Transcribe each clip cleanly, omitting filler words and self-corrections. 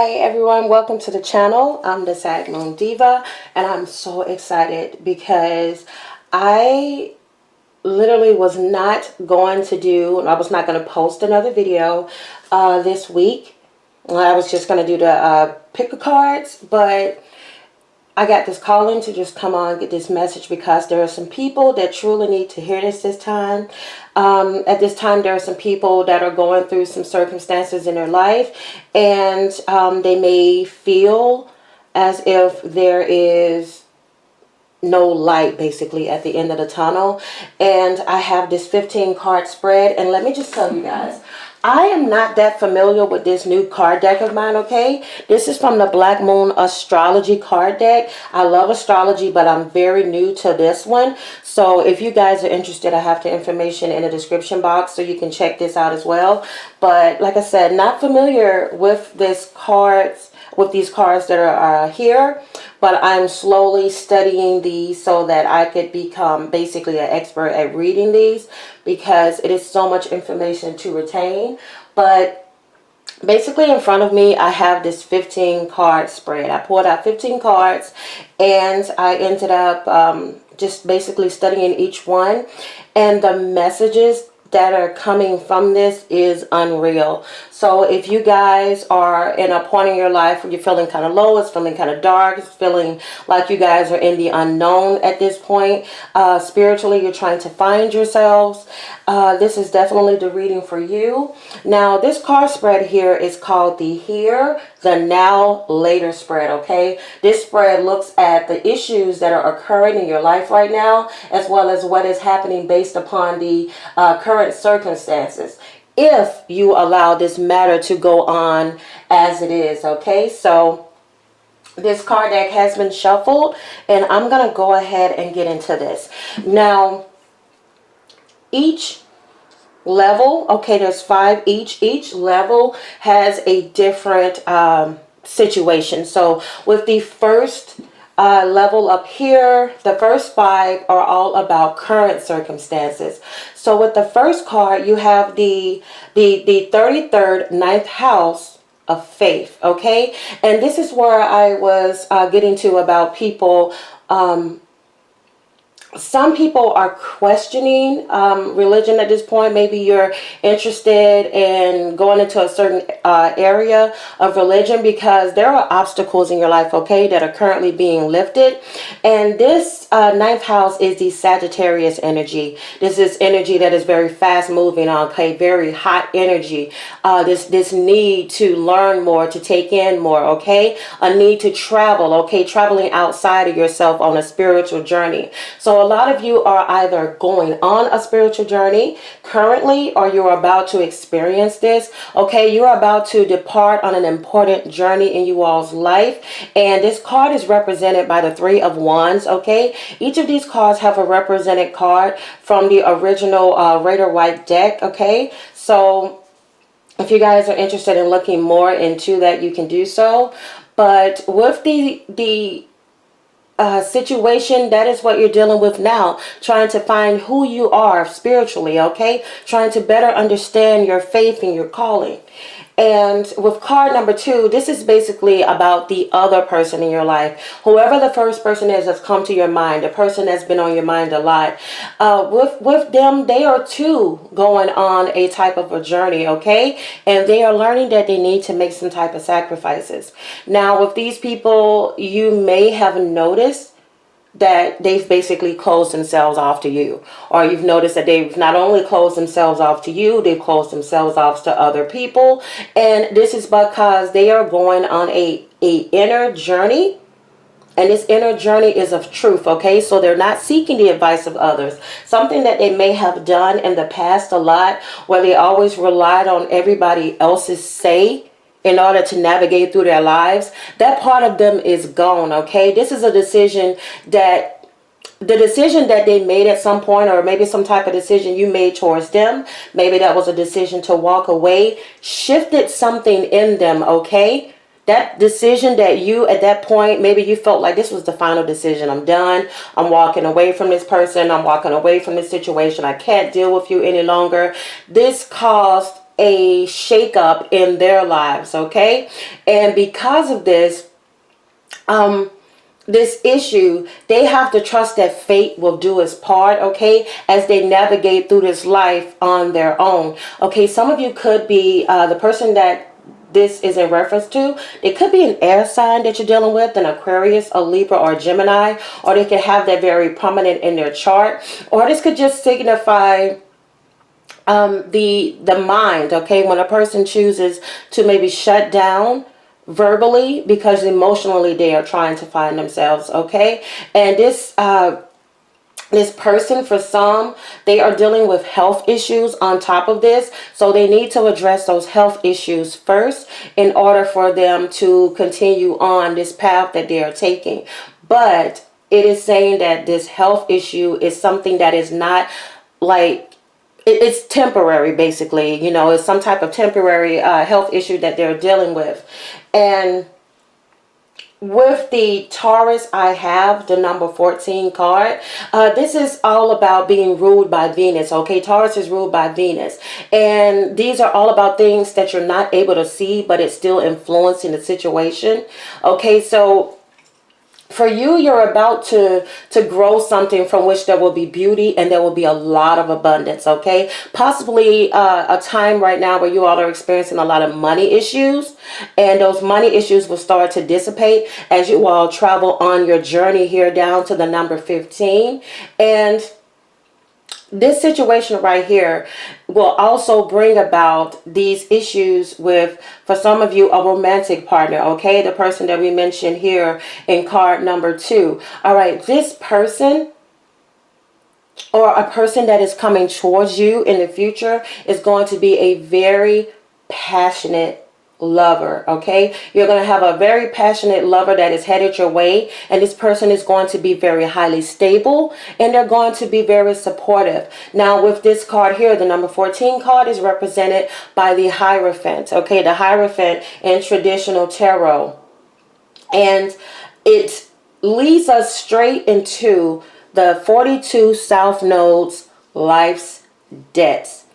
Hi everyone, welcome to the channel. I'm the Sag Moon Diva and I'm so excited because I literally was not going to post another video this week. I was just going to do the pick a cards, but I got this calling to just come on, get this message, because there are some people that truly need to hear this time. At this time, there are some people that are going through some circumstances in their life, and they may feel as if there is no light basically at the end of the tunnel. And I have this 15 card spread, and let me just tell you guys, I am not that familiar with this new card deck of mine, okay? This is from the Black Moon Astrology card deck. I love astrology, but I'm very new to this one. So if you guys are interested, I have the information in the description box so you can check this out as well. But like I said, not familiar with these cards that are here, but I'm slowly studying these so that I could become basically an expert at reading these, because it is so much information to retain. But basically in front of me, I have this 15 card spread. I pulled out 15 cards and I ended up just basically studying each one, and the messages that are coming from this is unreal. So if you guys are in a point in your life where you're feeling kind of low, it's feeling kind of dark, it's feeling like you guys are in the unknown at this point, spiritually you're trying to find yourselves, this is definitely the reading for you. Now this card spread here is called the Here, the Now, Later spread, okay? This spread looks at the issues that are occurring in your life right now, as well as what is happening based upon the current circumstances, if you allow this matter to go on as it is, okay? So this card deck has been shuffled, and I'm going to go ahead and get into this. Now, each level, okay, there's 5 each level has a different situation. So with the first level up here, the first 5 are all about current circumstances. So with the first card, you have the 33rd, 9th house of faith, okay? And this is where I was getting to about people. Some people are questioning religion at this point. Maybe you're interested in going into a certain area of religion because there are obstacles in your life, okay, that are currently being lifted. And this 9th house is the Sagittarius energy. This is energy that is very fast moving, okay, very hot energy. This need to learn more, to take in more, okay, a need to travel, okay, traveling outside of yourself on a spiritual journey. So a lot of you are either going on a spiritual journey currently, or you're about to experience this, okay? You're about to depart on an important journey in you all's life, and this card is represented by the 3 of Wands, okay? Each of these cards have a represented card from the original Rider White deck, okay? So if you guys are interested in looking more into that, you can do so. But with the situation, that is what you're dealing with now, trying to find who you are spiritually, okay, trying to better understand your faith and your calling. And with card number 2, this is basically about the other person in your life. Whoever the first person is that's come to your mind, the person that's been on your mind a lot. With them, they are too going on a type of a journey, okay? And they are learning that they need to make some type of sacrifices. Now, with these people, you may have noticed that they've basically closed themselves off to you, or you've noticed that they've not only closed themselves off to you, they've closed themselves off to other people. And this is because they are going on a inner journey, and this inner journey is of truth, okay? So they're not seeking the advice of others, something that they may have done in the past a lot, where they always relied on everybody else's say in order to navigate through their lives. That part of them is gone, okay? This is a decision that they made at some point, or maybe some type of decision you made towards them. Maybe that was a decision to walk away, shifted something in them, okay? That decision that you, at that point, maybe you felt like this was the final decision. I'm done. I'm walking away from this person. I'm walking away from this situation. I can't deal with you any longer. This caused a shakeup in their lives, okay? And because of this, this issue, they have to trust that fate will do its part, okay, as they navigate through this life on their own. Okay, some of you could be the person that this is in reference to. It could be an air sign that you're dealing with, an Aquarius, a Libra, or a Gemini, or they can have that very prominent in their chart, or this could just signify the mind, okay, when a person chooses to maybe shut down verbally because emotionally they are trying to find themselves, okay? And this person, for some, they are dealing with health issues on top of this, so they need to address those health issues first in order for them to continue on this path that they are taking. But it is saying that this health issue is something that is not like, it's temporary, basically. You know, it's some type of temporary health issue that they're dealing with. And with the Taurus, I have the number 14 card. This is all about being ruled by Venus, okay? Taurus is ruled by Venus. And these are all about things that you're not able to see, but it's still influencing the situation, okay? So for you, you're about to grow something from which there will be beauty and there will be a lot of abundance, okay? Possibly a time right now where you all are experiencing a lot of money issues, and those money issues will start to dissipate as you all travel on your journey here down to the number 15. And this situation right here will also bring about these issues with, for some of you, a romantic partner, okay? The person that we mentioned here in card number 2. All right, this person or a person that is coming towards you in the future is going to be a very passionate lover, okay? You're going to have a very passionate lover that is headed your way, and this person is going to be very highly stable, and they're going to be very supportive. Now, with this card here, the number 14 card is represented by the Hierophant, okay? The Hierophant in traditional tarot. And it leads us straight into the 42 South Nodes, life's debts.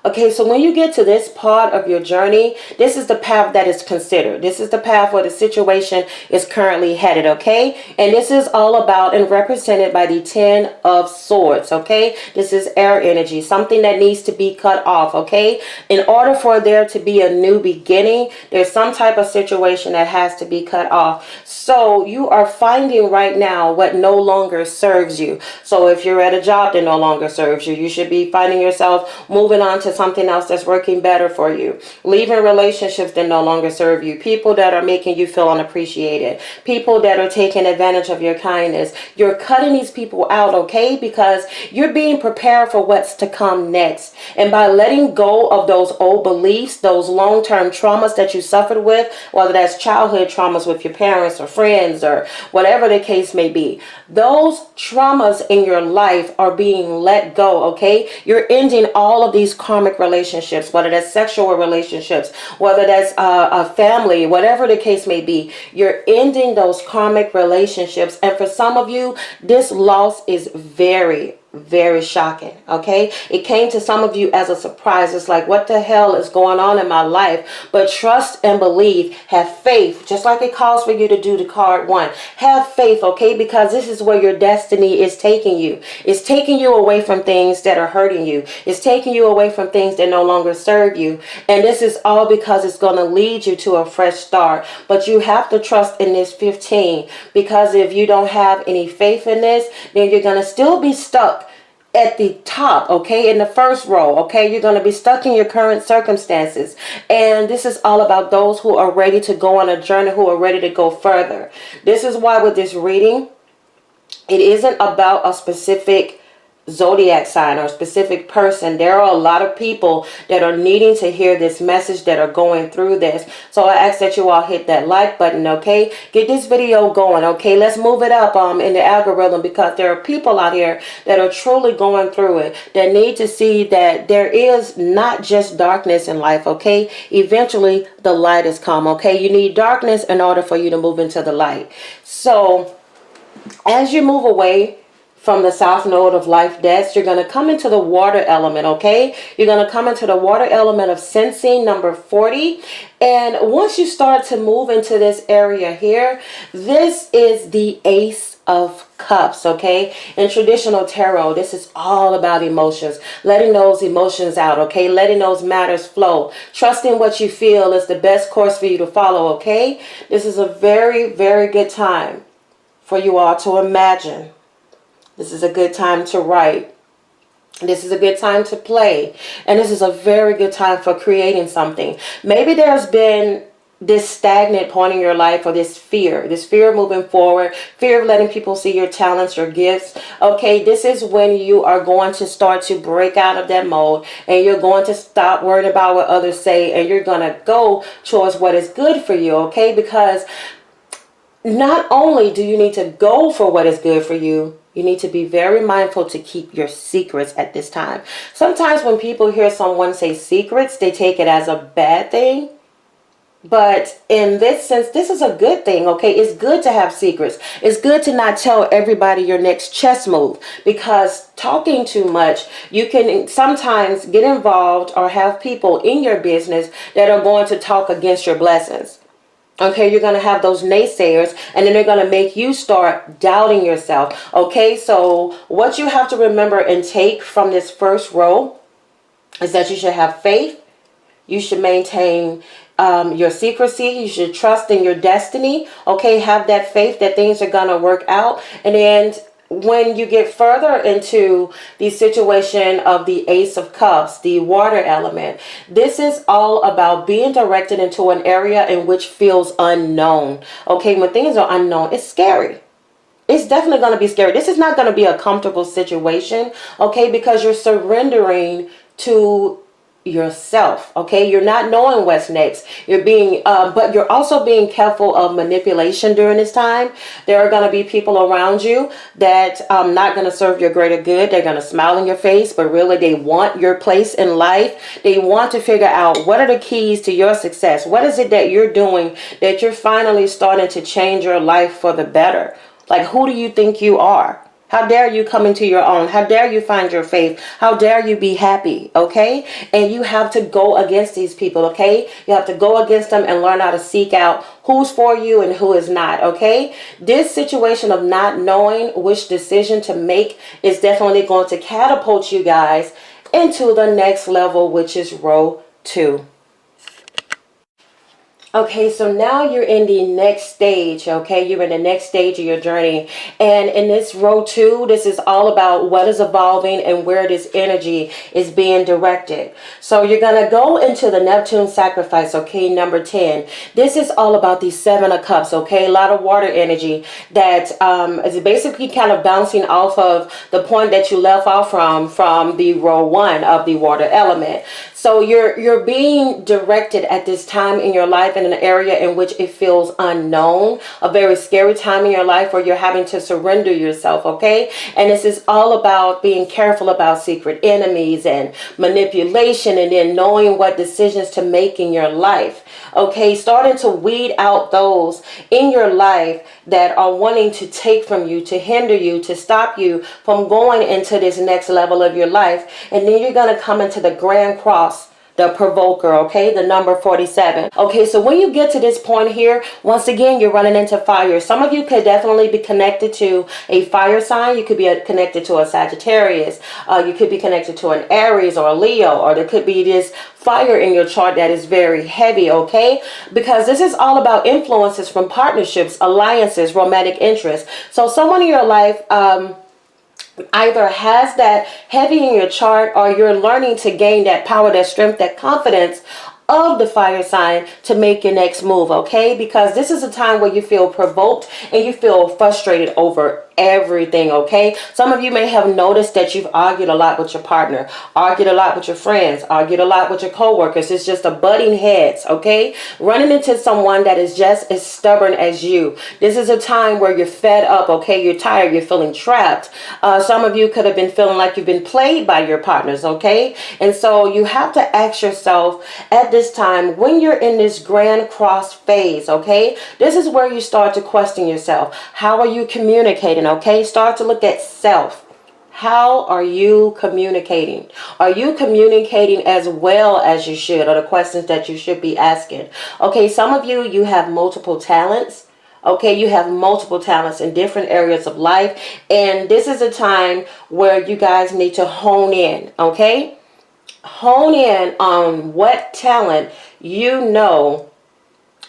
Okay, so when you get to this part of your journey, this is the path that is considered. This is the path where the situation is currently headed, okay? And this is all about and represented by the 10 of Swords, okay? This is air energy, something that needs to be cut off, okay? In order for there to be a new beginning, there's some type of situation that has to be cut off. So you are finding right now what no longer serves you. So if you're at a job that no longer serves you, you should be finding yourself moving on to something else that's working better for you. Leaving relationships that no longer serve you. People that are making you feel unappreciated. People that are taking advantage of your kindness. You're cutting these people out, okay? Because you're being prepared for what's to come next. And by letting go of those old beliefs, those long-term traumas that you suffered with, whether that's childhood traumas with your parents or friends or whatever the case may be, those traumas in your life are being let go, okay? You're ending all of these karmic relationships, whether that's sexual relationships, whether that's a family, whatever the case may be. You're ending those karmic relationships. And for some of you, this loss is very, very shocking, okay? It came to some of you as a surprise. It's like, what the hell is going on in my life? But trust and believe, have faith, just like it calls for you to do the card 1. Have faith, okay? Because this is where your destiny is taking you. It's taking you away from things that are hurting you. It's taking you away from things that no longer serve you. And this is all because it's going to lead you to a fresh start. But you have to trust in this 15, because if you don't have any faith in this, then you're going to still be stuck at the top, okay, in the first row, okay? You're going to be stuck in your current circumstances. And this is all about those who are ready to go on a journey, who are ready to go further. This is why with this reading, it isn't about a specific zodiac sign or a specific person. There are a lot of people that are needing to hear this message, that are going through this. So I ask that you all hit that like button, okay? Get this video going, okay? Let's move it up in the algorithm, because there are people out here that are truly going through it, that need to see that there is not just darkness in life, okay? Eventually the light has come, okay? You need darkness in order for you to move into the light. So as you move away from the south node of life debts, you're going to come into the water element, okay? You're going to come into the water element of sensing, number 40. And once you start to move into this area here, this is the Ace of Cups, okay? In traditional tarot, this is all about emotions, letting those emotions out, okay? Letting those matters flow, trusting what you feel is the best course for you to follow, okay? This is a very, very good time for you all to imagine. This is a good time to write. This is a good time to play. And this is a very good time for creating something. Maybe there's been this stagnant point in your life, or this fear of moving forward, fear of letting people see your talents, your gifts. Okay, this is when you are going to start to break out of that mode, and you're going to stop worrying about what others say, and you're going to go towards what is good for you, okay? Because not only do you need to go for what is good for you, you need to be very mindful to keep your secrets at this time. Sometimes when people hear someone say secrets, they take it as a bad thing. But in this sense, this is a good thing, okay? It's good to have secrets. It's good to not tell everybody your next chess move, because talking too much, you can sometimes get involved or have people in your business that are going to talk against your blessings. Okay, you're going to have those naysayers, and then they're going to make you start doubting yourself. Okay, so what you have to remember and take from this first row is that you should have faith. You should maintain your secrecy. You should trust in your destiny. Okay, have that faith that things are going to work out. And then when you get further into the situation of the Ace of Cups, the water element, this is all about being directed into an area in which feels unknown. Okay, when things are unknown, it's scary. It's definitely going to be scary. This is not going to be a comfortable situation, okay, because you're surrendering to yourself. Okay, you're not knowing what's next. You're being but you're also being careful of manipulation during this time. There are going to be people around you that not going to serve your greater good. They're going to smile in your face, but really they want your place in life. They want to figure out what are the keys to your success. What is it that you're doing that you're finally starting to change your life for the better? Like, who do you think you are? How dare you come into your own? How dare you find your faith? How dare you be happy? Okay? And you have to go against these people, okay? You have to go against them and learn how to seek out who's for you and who is not, okay? This situation of not knowing which decision to make is definitely going to catapult you guys into the next level, which is row 2. Okay, so now you're in the next stage, okay? You're in the next stage of your journey. And in this row 2, this is all about what is evolving and where this energy is being directed. So you're going to go into the Neptune sacrifice, okay, number 10. This is all about the 7 of Cups, okay? A lot of water energy that is basically kind of bouncing off of the point that you left off from the row 1 of the water element. So you're being directed at this time in your life in an area in which it feels unknown, a very scary time in your life where you're having to surrender yourself, okay? And this is all about being careful about secret enemies and manipulation, and then knowing what decisions to make in your life, okay? Starting to weed out those in your life that are wanting to take from you, to hinder you, to stop you from going into this next level of your life. And then you're going to come into the Grand Cross, the provoker, okay, the number 47. Okay, so when you get to this point here, once again, you're running into fire. Some of you could definitely be connected to a fire sign. You could be connected to a Sagittarius. You could be connected to an Aries or a Leo, or there could be this fire in your chart that is very heavy, okay? Because this is all about influences from partnerships, alliances, romantic interests. So someone in your life either has that heavy in your chart, or you're learning to gain that power, that strength, that confidence of the fire sign to make your next move, okay? Because this is a time where you feel provoked and you feel frustrated over everything, okay? Some of you may have noticed that you've argued a lot with your partner, argued a lot with your friends, argued a lot with your co-workers. It's just a butting heads, okay? Running into someone that is just as stubborn as you. This is a time where you're fed up, okay? You're tired, you're feeling trapped. Some of you could have been feeling like you've been played by your partners, okay? And so you have to ask yourself at this this time, when you're in this grand cross phase, okay, this is where you start to question yourself. How are you communicating? Okay, start to look at self. How are you communicating? Are you communicating as well as you should, or the questions that you should be asking? Okay, some of you, you have multiple talents. Okay, you have multiple talents in different areas of life. And this is a time where you guys need to hone in, okay? Hone in on what talent you know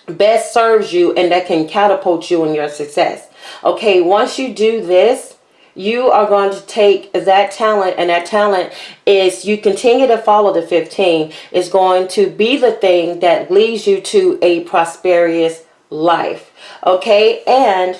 best serves you and that can catapult you in your success. Okay, once you do this, you are going to take that talent, and that talent is, you continue to follow the 15, is going to be the thing that leads you to a prosperous life. Okay, and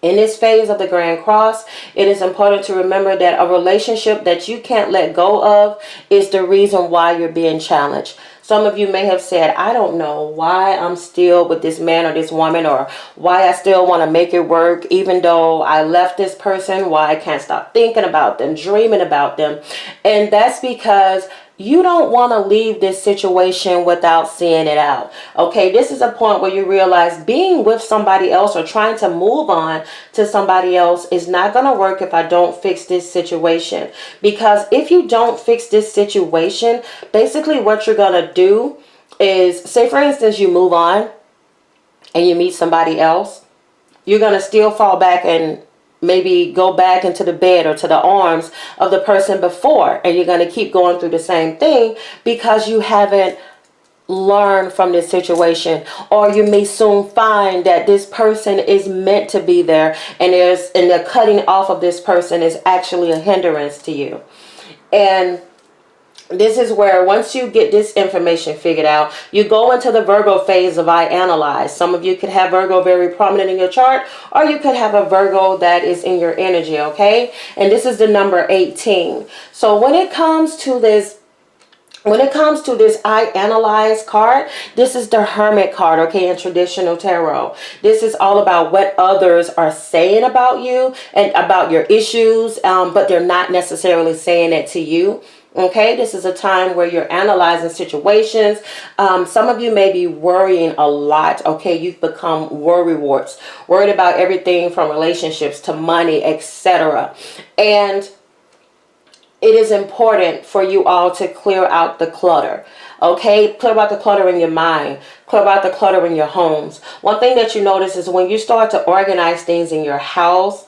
in this phase of the Grand Cross, it is important to remember that a relationship that you can't let go of is the reason why you're being challenged. Some of you may have said, I don't know why I'm still with this man or this woman, or why I still want to make it work even though I left this person, why I can't stop thinking about them, dreaming about them. And that's because you don't want to leave this situation without seeing it out. Okay, this is a point where you realize being with somebody else or trying to move on to somebody else is not going to work if I don't fix this situation. Because if you don't fix this situation, basically what you're going to do is, say for instance, you move on and you meet somebody else, you're going to still fall back and maybe go back into the bed or to the arms of the person before, and you're going to keep going through the same thing because you haven't learned from this situation. Or you may soon find that this person is meant to be there, and the cutting off of this person is actually a hindrance to you. And this is where, once you get this information figured out, you go into the Virgo phase of I analyze. Some of you could have Virgo very prominent in your chart, or you could have a Virgo that is in your energy, okay? And this is the number 18. So when it comes to this I analyze card, this is the Hermit card, okay, in traditional tarot. This is all about what others are saying about you and about your issues, but they're not necessarily saying it to you. Okay, this is a time where you're analyzing situations. Some of you may be worrying a lot. Okay, you've become worrywarts, worried about everything from relationships to money, etc. And it is important for you all to clear out the clutter. Okay, clear out the clutter in your mind, clear out the clutter in your homes. One thing that you notice is when you start to organize things in your house,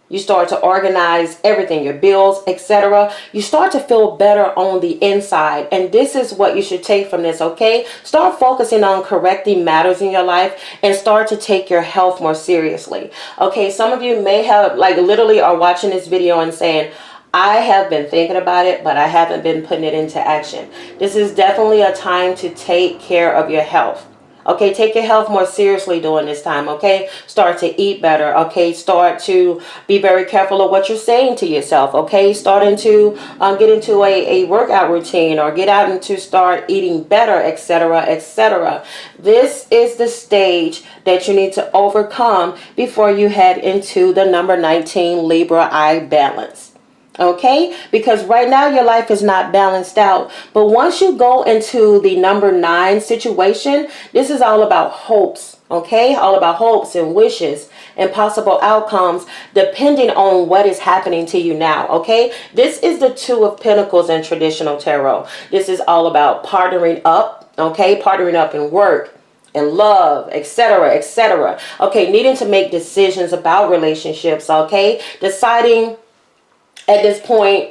you start to organize everything, your bills, etc. You start to feel better on the inside. And this is what you should take from this, okay? Start focusing on correcting matters in your life and start to take your health more seriously. Okay, some of you may have, like, literally are watching this video and saying, I have been thinking about it, but I haven't been putting it into action. This is definitely a time to take care of your health. Okay, take your health more seriously during this time, okay? Start to eat better, okay? Start to be very careful of what you're saying to yourself, okay? Starting to get into a workout routine, or get out and to start eating better, etc., etc. This is the stage that you need to overcome before you head into the number 19 Libra I balance. Okay, because right now your life is not balanced out, but once you go into the number 9 situation, this is all about hopes. Okay, all about hopes and wishes and possible outcomes depending on what is happening to you now. Okay, this is the 2 of Pentacles in traditional tarot. This is all about partnering up. Okay, partnering up in work and love, etc., etc. Okay, needing to make decisions about relationships. Okay, deciding at this point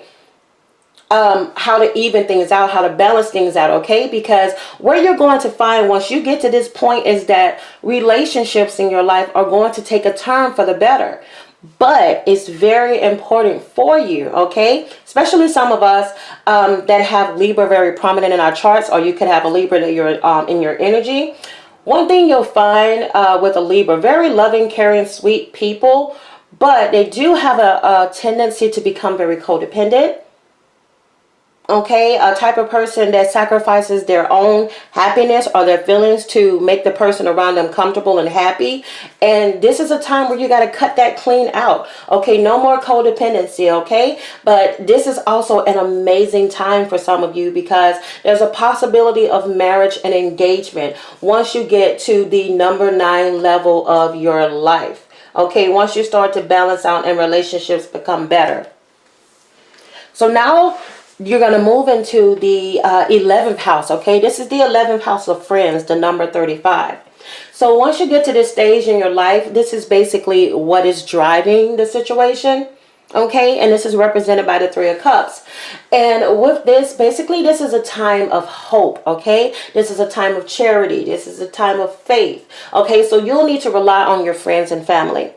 how to even things out, how to balance things out, okay? Because what you're going to find once you get to this point is that relationships in your life are going to take a turn for the better. But it's very important for you, okay? Especially some of us that have Libra very prominent in our charts, or you could have a Libra that you're in your energy. One thing you'll find with a Libra, very loving, caring, sweet people, but they do have a tendency to become very codependent. Okay, a type of person that sacrifices their own happiness or their feelings to make the person around them comfortable and happy. And this is a time where you got to cut that clean out. Okay, no more codependency. Okay, but this is also an amazing time for some of you because there's a possibility of marriage and engagement once you get to the number 9 level of your life. Okay, once you start to balance out and relationships become better. So now you're going to move into the 11th house. Okay, this is the 11th house of friends, the number 35. So once you get to this stage in your life, this is basically what is driving the situation. Okay, and this is represented by the 3 of Cups. And with this, basically, this is a time of hope. Okay, this is a time of charity. This is a time of faith. Okay, so you'll need to rely on your friends and family.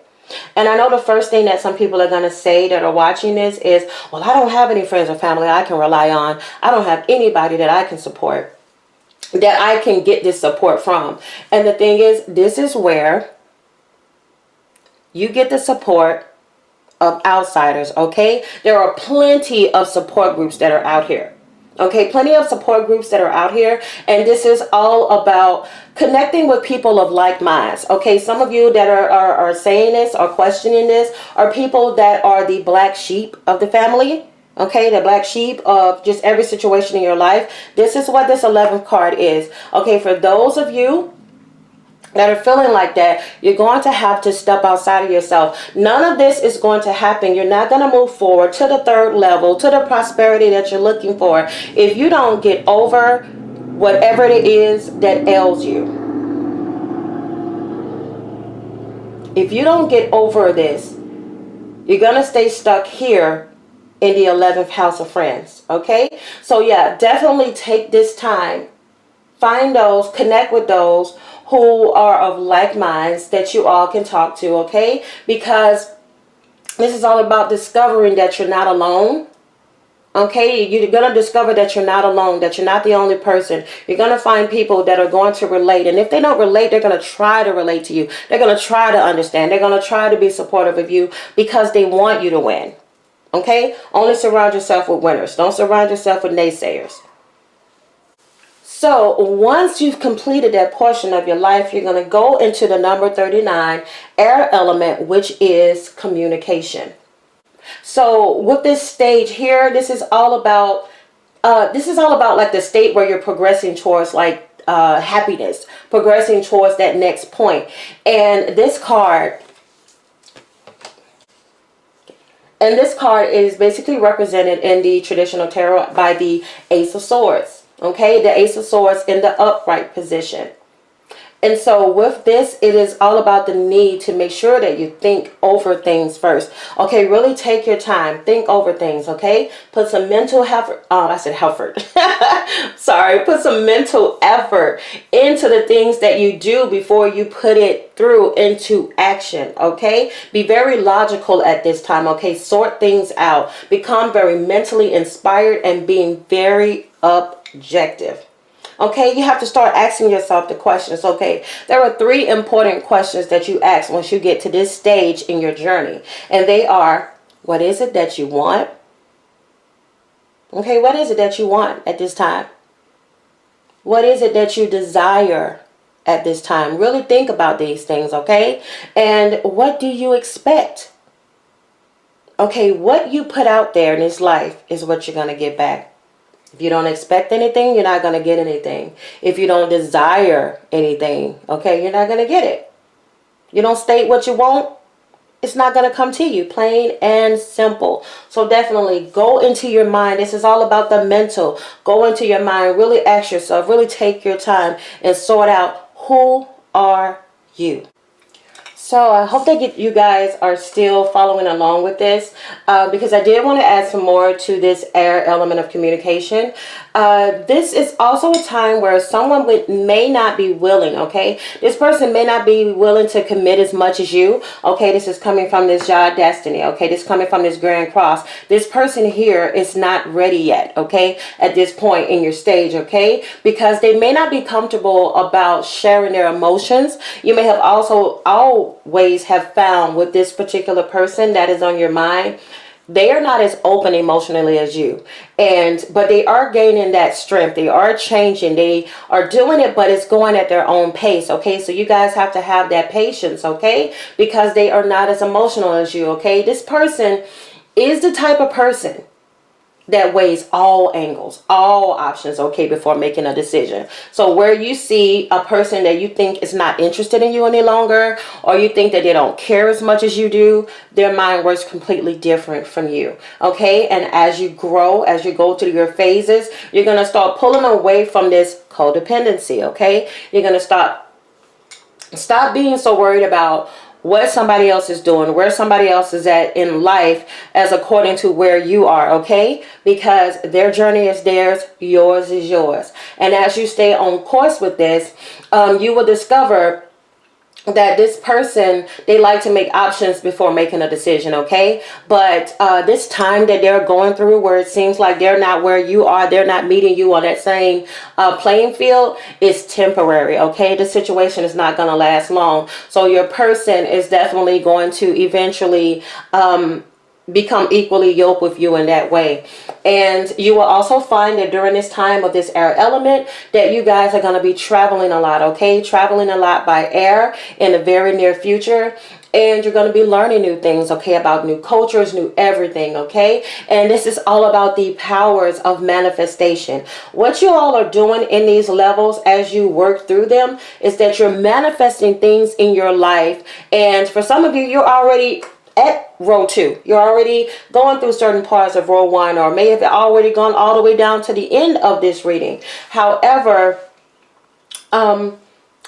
And I know the first thing that some people are going to say that are watching this is, well, I don't have any friends or family I can rely on. I don't have anybody that I can support, that I can get this support from. And the thing is, this is where you get the support of outsiders, okay? There are plenty of support groups that are out here. Okay, plenty of support groups that are out here, and this is all about connecting with people of like minds. Okay, some of you that are saying this or questioning this are people that are the black sheep of the family. Okay, the black sheep of just every situation in your life. This is what this 11th card is. Okay, for those of you that are feeling like that, you're going to have to step outside of yourself. None of this is going to happen. You're not going to move forward to the 3rd level, to the prosperity that you're looking for, if you don't get over whatever it is that ails you. If you don't get over this, you're going to stay stuck here in the 11th house of friends. Okay, so yeah, definitely take this time. Find those, connect with those who are of like minds that you all can talk to, okay? Because this is all about discovering that you're not alone. Okay, you're going to discover that you're not alone, that you're not the only person. You're going to find people that are going to relate. And if they don't relate, they're going to try to relate to you. They're going to try to understand. They're going to try to be supportive of you because they want you to win. Okay, only surround yourself with winners. Don't surround yourself with naysayers. So once you've completed that portion of your life, you're going to go into the number 39, air element, which is communication. So with this stage here, this is all about like the state where you're progressing towards like happiness, progressing towards that next point. And this card is basically represented in the traditional tarot by the Ace of Swords. Okay, the Ace of Swords in the upright position. And so with this, it is all about the need to make sure that you think over things first. Okay, really take your time. Think over things, okay? Put some mental effort. Sorry, put some mental effort into the things that you do before you put it through into action, okay? Be very logical at this time, okay? Sort things out. Become very mentally inspired and being very objective. Okay, you have to start asking yourself the questions. Okay, there are 3 important questions that you ask once you get to this stage in your journey. And they are, what is it that you want? Okay, what is it that you want at this time? What is it that you desire at this time? Really think about these things, okay? And what do you expect? Okay, what you put out there in this life is what you're going to get back. If you don't expect anything, you're not going to get anything. If you don't desire anything, okay, you're not going to get it. You don't state what you want, it's not going to come to you. Plain and simple. So definitely go into your mind. This is all about the mental. Go into your mind. Really ask yourself. Really take your time and sort out, who are you? So I hope that you guys are still following along with this because I did want to add some more to this air element of communication. This is also a time where someone may not be willing, okay? This person may not be willing to commit as much as you, okay? This is coming from this Yard Destiny, okay? This is coming from this Grand Cross. This person here is not ready yet, okay? At this point in your stage, okay? Because they may not be comfortable about sharing their emotions. You may have also always have found with this particular person that is on your mind, They are not as open emotionally as you, but they are gaining that strength. They are changing. They are doing it, but it's going at their own pace. Okay, so you guys have to have that patience, okay, because they are not as emotional as you. Okay, this person is the type of person that weighs all angles, all options, okay, before making a decision. So where you see a person that you think is not interested in you any longer, or you think that they don't care as much as you do, their mind works completely different from you, okay? And as you grow, as you go through your phases, you're going to start pulling away from this codependency, okay? You're going to stop being so worried about what somebody else is doing, where somebody else is at in life, as according to where you are, okay? Because their journey is theirs, yours is yours. And as you stay on course with this, you will discover that this person, they like to make options before making a decision, okay? But this time that they're going through, where it seems like they're not where you are, they're not meeting you on that same playing field, is temporary, okay? The situation is not going to last long. So your person is definitely going to eventually become equally yoked with you in that way. And you will also find that during this time of this air element, that you guys are going to be traveling a lot, okay? Traveling a lot by air in the very near future. And you're going to be learning new things, okay, about new cultures, new everything, okay? And this is all about the powers of manifestation. What you all are doing in these levels as you work through them is that you're manifesting things in your life. And for some of you, you're already at row 2. You're already going through certain parts of row 1, or may have already gone all the way down to the end of this reading. However,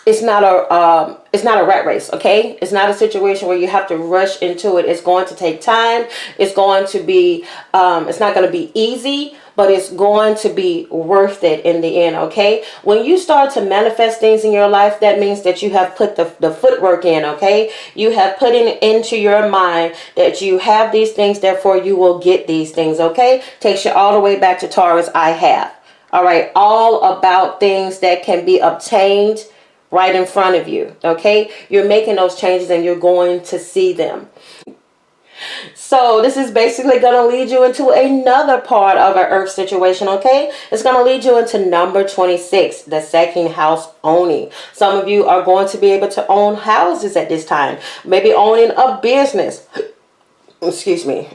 it's not a rat race, okay? It's not a situation where you have to rush into it. It's going to take time. It's going to be it's not going to be easy, but it's going to be worth it in the end, okay? When you start to manifest things in your life, that means that you have put the footwork in, okay? You have put into your mind that you have these things, therefore you will get these things, okay? Takes you all the way back to Taurus, I have. All right, all about things that can be obtained right in front of you, okay? You're making those changes and you're going to see them. So this is basically going to lead you into another part of an earth situation, okay? It's going to lead you into number 26, the second house owning. Some of you are going to be able to own houses at this time. Maybe owning a business. Excuse me.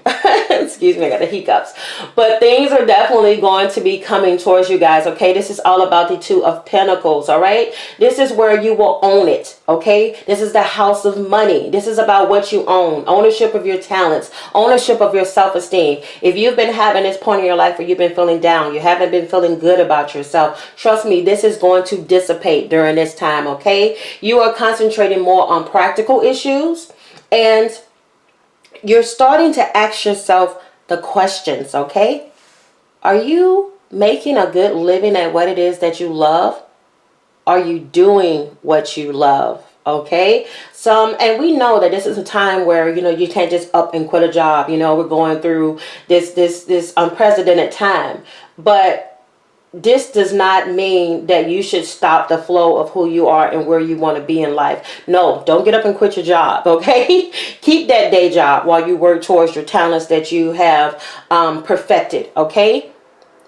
Excuse me, I got the hiccups. But things are definitely going to be coming towards you guys, okay? This is all about the Two of Pentacles, all right? This is where you will own it, okay? This is the house of money. This is about what you own. Ownership of your talents. Ownership of your self-esteem. If you've been having this point in your life where you've been feeling down, you haven't been feeling good about yourself, trust me, this is going to dissipate during this time, okay? You are concentrating more on practical issues, and you're starting to ask yourself the questions, okay? Are you making a good living at what it is that you love? Are you doing what you love? Okay, and we know that this is a time where, you know, you can't just up and quit a job. You know, we're going through this unprecedented time, but this does not mean that you should stop the flow of who you are and where you want to be in life. No, don't get up and quit your job, okay? Keep that day job while you work towards your talents that you have perfected, okay?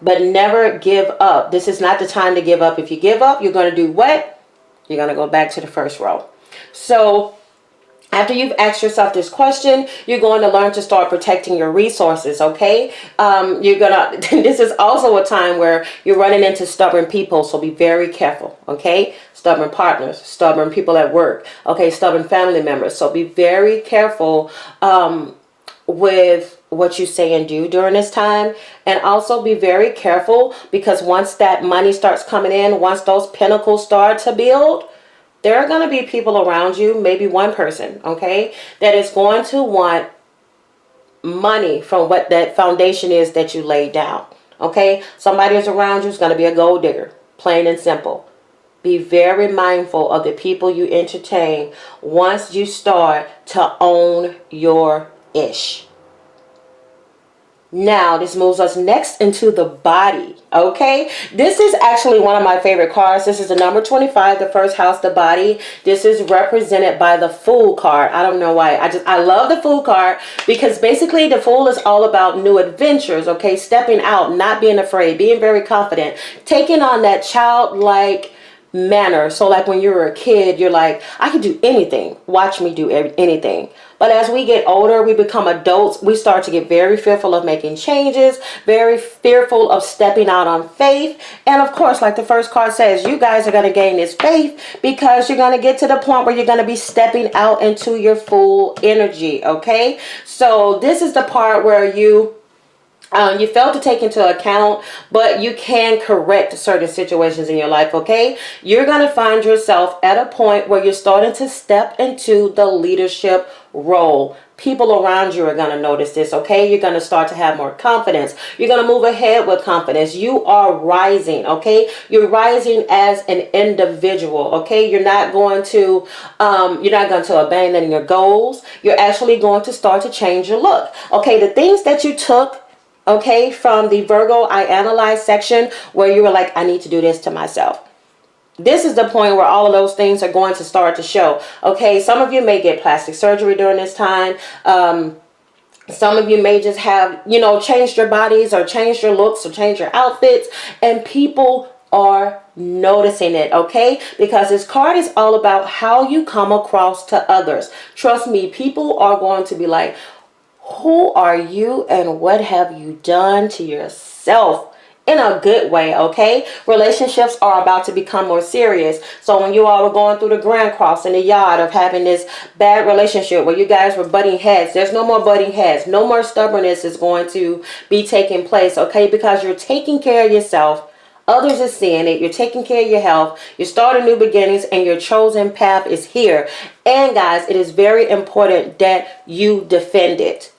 But never give up. This is not the time to give up. If you give up, you're going to do what? You're going to go back to the first row. So after you've asked yourself this question, you're going to learn to start protecting your resources, okay? This is also a time where you're running into stubborn people, so be very careful, okay? Stubborn partners, stubborn people at work, okay? Stubborn family members. So be very careful with what you say and do during this time. And also be very careful, because once that money starts coming in, once those pinnacles start to build, there are going to be people around you, maybe one person, okay, that is going to want money from what that foundation is that you laid down, okay? Somebody is around you who's going to be a gold digger, plain and simple. Be very mindful of the people you entertain once you start to own your ish. Now, this moves us next into the body, okay? This is actually one of my favorite cards. This is the number 25, the first house, the body. This is represented by the Fool card. I don't know why. I love the Fool card because basically the Fool is all about new adventures, okay? Stepping out, not being afraid, being very confident, taking on that childlike manner. So like when you were a kid, you're like, I can do anything. Watch me do anything. But as we get older, we become adults, we start to get very fearful of making changes, very fearful of stepping out on faith. And of course, like the first card says, you guys are going to gain this faith because you're going to get to the point where you're going to be stepping out into your full energy. Okay, so this is the part where you fail to take into account, but you can correct certain situations in your life, okay? You're going to find yourself at a point where you're starting to step into the leadership role. People around you are going to notice this, okay? You're going to start to have more confidence. You're going to move ahead with confidence. You are rising, okay? You're rising as an individual, okay? You're not going to abandon your goals. You're actually going to start to change your look, okay? The things that you took, okay, from the Virgo I Analyze section where you were like, I need to do this to myself. This is the point where all of those things are going to start to show. Okay, some of you may get plastic surgery during this time. Some of you may just have, changed your bodies or changed your looks or changed your outfits. And people are noticing it, okay? Because this card is all about how you come across to others. Trust me, people are going to be like, who are you and what have you done to yourself? In a good way, okay? Relationships are about to become more serious. So when you all were going through the Grand Cross in the yard of having this bad relationship where you guys were butting heads, there's no more butting heads. No more stubbornness is going to be taking place, okay? Because you're taking care of yourself. Others are seeing it. You're taking care of your health. You're starting new beginnings and your chosen path is here. And guys, it is very important that you defend it.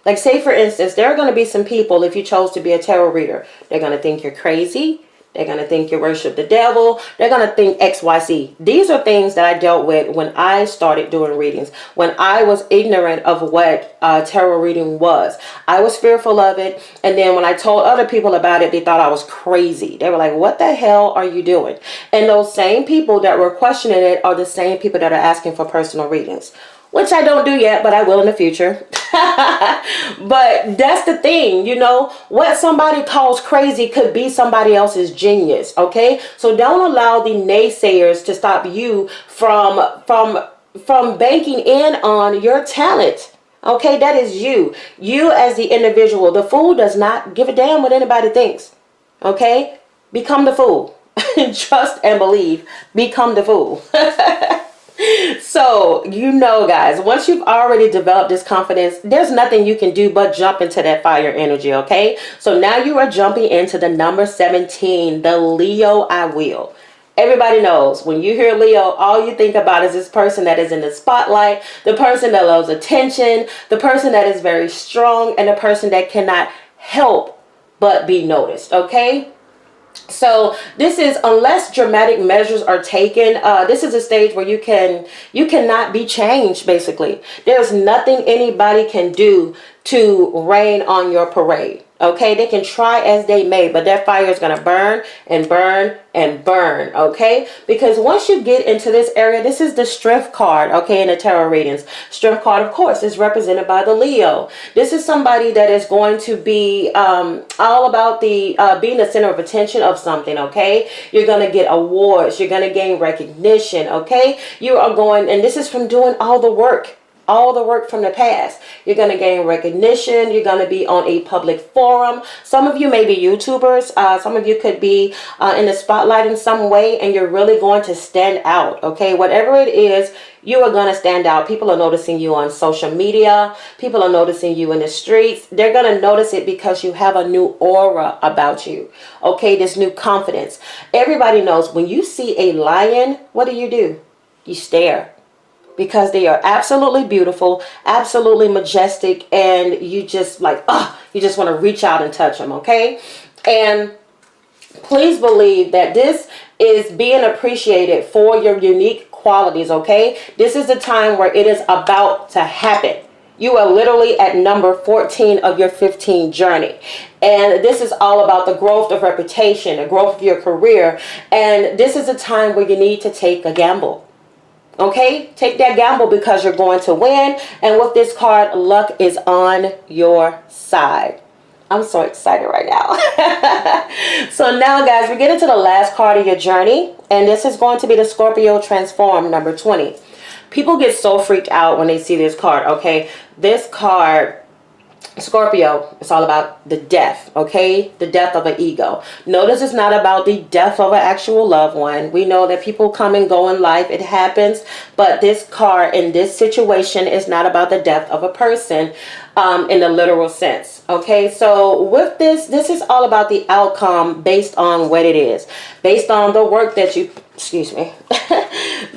Like say for instance, there are going to be some people, if you chose to be a tarot reader, they're going to think you're crazy. They're going to think you worship the devil. They're going to think XYZ. These are things that I dealt with when I started doing readings. When I was ignorant of what tarot reading was. I was fearful of it. And then when I told other people about it, they thought I was crazy. They were like, what the hell are you doing? And those same people that were questioning it are the same people that are asking for personal readings. Which I don't do yet, but I will in the future. But that's the thing, what somebody calls crazy could be somebody else's genius, okay? So don't allow the naysayers to stop you from banking in on your talent. Okay, that is you. You as the individual. The Fool does not give a damn what anybody thinks. Okay? Become the Fool. Trust and believe. Become the Fool. So, guys, once you've already developed this confidence, there's nothing you can do but jump into that fire energy, okay? So now you are jumping into the number 17, the Leo I Will. Everybody knows when you hear Leo, all you think about is this person that is in the spotlight, the person that loves attention, the person that is very strong, and the person that cannot help but be noticed, okay? So this is, unless dramatic measures are taken, this is a stage where you cannot be changed, basically. There's nothing anybody can do to rain on your parade. Okay, they can try as they may, but that fire is going to burn and burn and burn, okay? Because once you get into this area, this is the Strength card, okay, in the tarot readings. Strength card, of course, is represented by the Leo. This is somebody that is going to be all about the being the center of attention of something, okay? You're going to get awards. You're going to gain recognition, okay? You are going, and this is from doing all the work from the past. You're going to gain recognition. You're going to be on a public forum. Some of you may be YouTubers. Some of you could be in the spotlight in some way, and you're really going to stand out, okay? Whatever it is, you are going to stand out. People are noticing you on social media. People are noticing you in the streets. They're going to notice it because you have a new aura about you, okay? This new confidence. Everybody knows when you see a lion, what do? You stare. Because they are absolutely beautiful, absolutely majestic, and you just like, you just want to reach out and touch them, okay? And please believe that this is being appreciated for your unique qualities, okay? This is the time where it is about to happen. You are literally at number 14 of your 15 journey. And this is all about the growth of reputation, the growth of your career. And this is a time where you need to take a gamble. Okay, take that gamble because you're going to win. And with this card, luck is on your side. I'm so excited right now. So now, guys, we're getting to the last card of your journey. And this is going to be the Scorpio Transform, number 20. People get so freaked out when they see this card, okay? This card, Scorpio, it's all about the death, okay? The death of an ego. Notice it's not about the death of an actual loved one. We know that people come and go in life. It happens. But this card in this situation is not about the death of a person in the literal sense, okay? So with this is all about the outcome based on what it is. Based on the work that you, excuse me,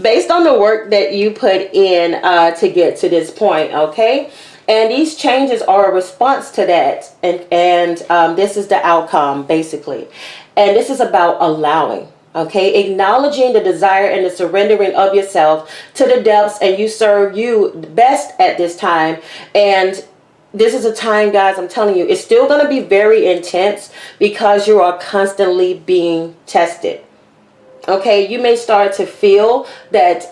based on the work that you put in to get to this point, okay? And these changes are a response to that. And this is the outcome, basically. And this is about allowing, okay? Acknowledging the desire and the surrendering of yourself to the depths, and you serve you best at this time. And this is a time, guys, I'm telling you, it's still going to be very intense because you are constantly being tested. Okay, you may start to feel that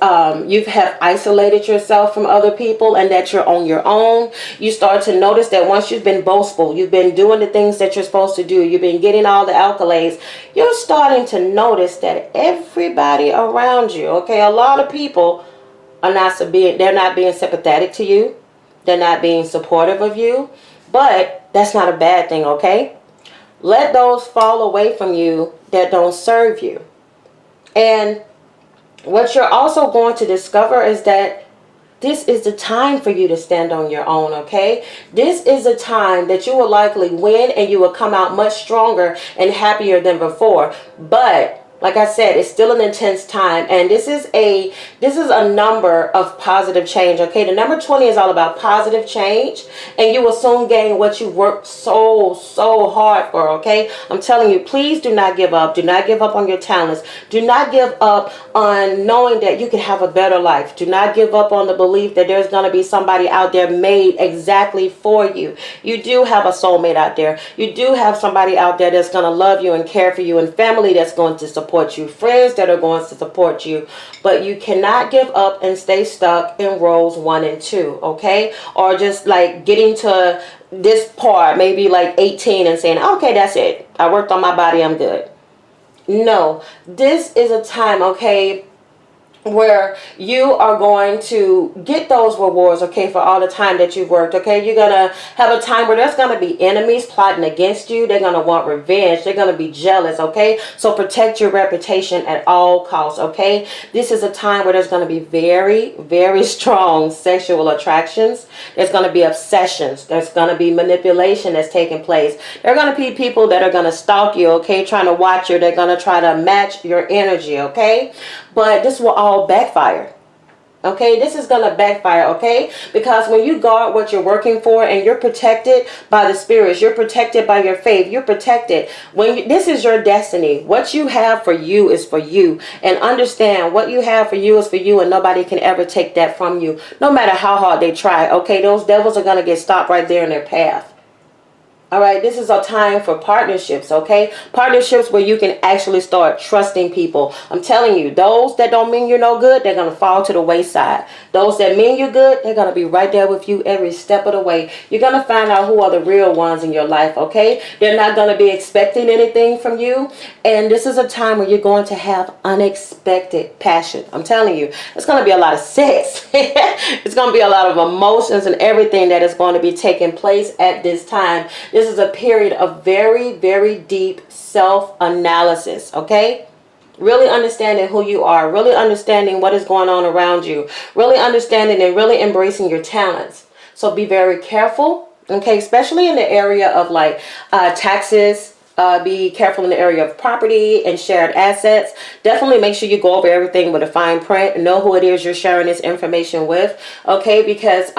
you have isolated yourself from other people and that you're on your own. You start to notice that once you've been boastful, you've been doing the things that you're supposed to do, you've been getting all the accolades, you're starting to notice that everybody around you, okay, a lot of people are they're not being sympathetic to you. They're not being supportive of you. But that's not a bad thing, okay? Let those fall away from you that don't serve you. And what you're also going to discover is that this is the time for you to stand on your own, okay? This is a time that you will likely win and you will come out much stronger and happier than before. But like I said, it's still an intense time, and this is a number of positive change, okay? The number 20 is all about positive change, and you will soon gain what you worked so hard for, okay? I'm telling you, please do not give up. Do not give up on your talents. Do not give up on knowing that you can have a better life. Do not give up on the belief that there's going to be somebody out there made exactly for you. You do have a soulmate out there. You do have somebody out there that's going to love you and care for you, and family that's going to support you, friends that are going to support you. But you cannot give up and stay stuck in roles 1 and 2, okay? Or just like getting to this part, maybe like 18, and saying, okay, that's it, I worked on my body, I'm good. No, this is a time, okay, where you are going to get those rewards, okay, for all the time that you've worked, okay? You're going to have a time where there's going to be enemies plotting against you. They're going to want revenge. They're going to be jealous, okay? So protect your reputation at all costs, okay? This is a time where there's going to be very strong sexual attractions. There's going to be obsessions. There's going to be manipulation that's taking place. There are going to be people that are going to stalk you, okay, trying to watch you. They're going to try to match your energy, okay? But this will all backfire. Okay, this is going to backfire, okay? Because when you guard what you're working for and you're protected by the spirits, you're protected by your faith, you're protected. This is your destiny. What you have for you is for you. And understand, what you have for you is for you, and nobody can ever take that from you, no matter how hard they try, okay? Those devils are going to get stopped right there in their path. All right, this is a time for partnerships, okay? Partnerships where you can actually start trusting people. I'm telling you, those that don't mean you're no good, they're going to fall to the wayside. Those that mean you're good, they're going to be right there with you every step of the way. You're going to find out who are the real ones in your life, okay? They're not going to be expecting anything from you. And this is a time where you're going to have unexpected passion. I'm telling you, it's going to be a lot of sex. It's going to be a lot of emotions and everything that is going to be taking place at this time. This is a period of very deep self-analysis, okay? Really understanding who you are, really understanding what is going on around you, really understanding and really embracing your talents. So be very careful, okay? Especially in the area of like taxes. Be careful in the area of property and shared assets. Definitely make sure you go over everything with a fine print and know who it is you're sharing this information with, okay? Because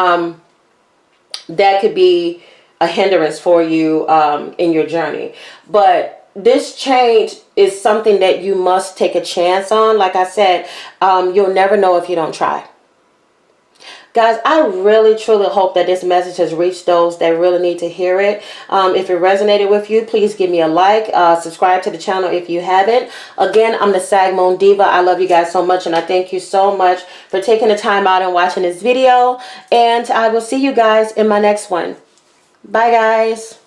that could be a hindrance for you in your journey. But this change is something that you must take a chance on. Like I said, you'll never know if you don't try. Guys, I really truly hope that this message has reached those that really need to hear it. If it resonated with you, please give me a like, subscribe to the channel if you haven't. Again, I'm the Sag Moon Diva. I love you guys so much, and I thank you so much for taking the time out and watching this video, and I will see you guys in my next one. Bye guys.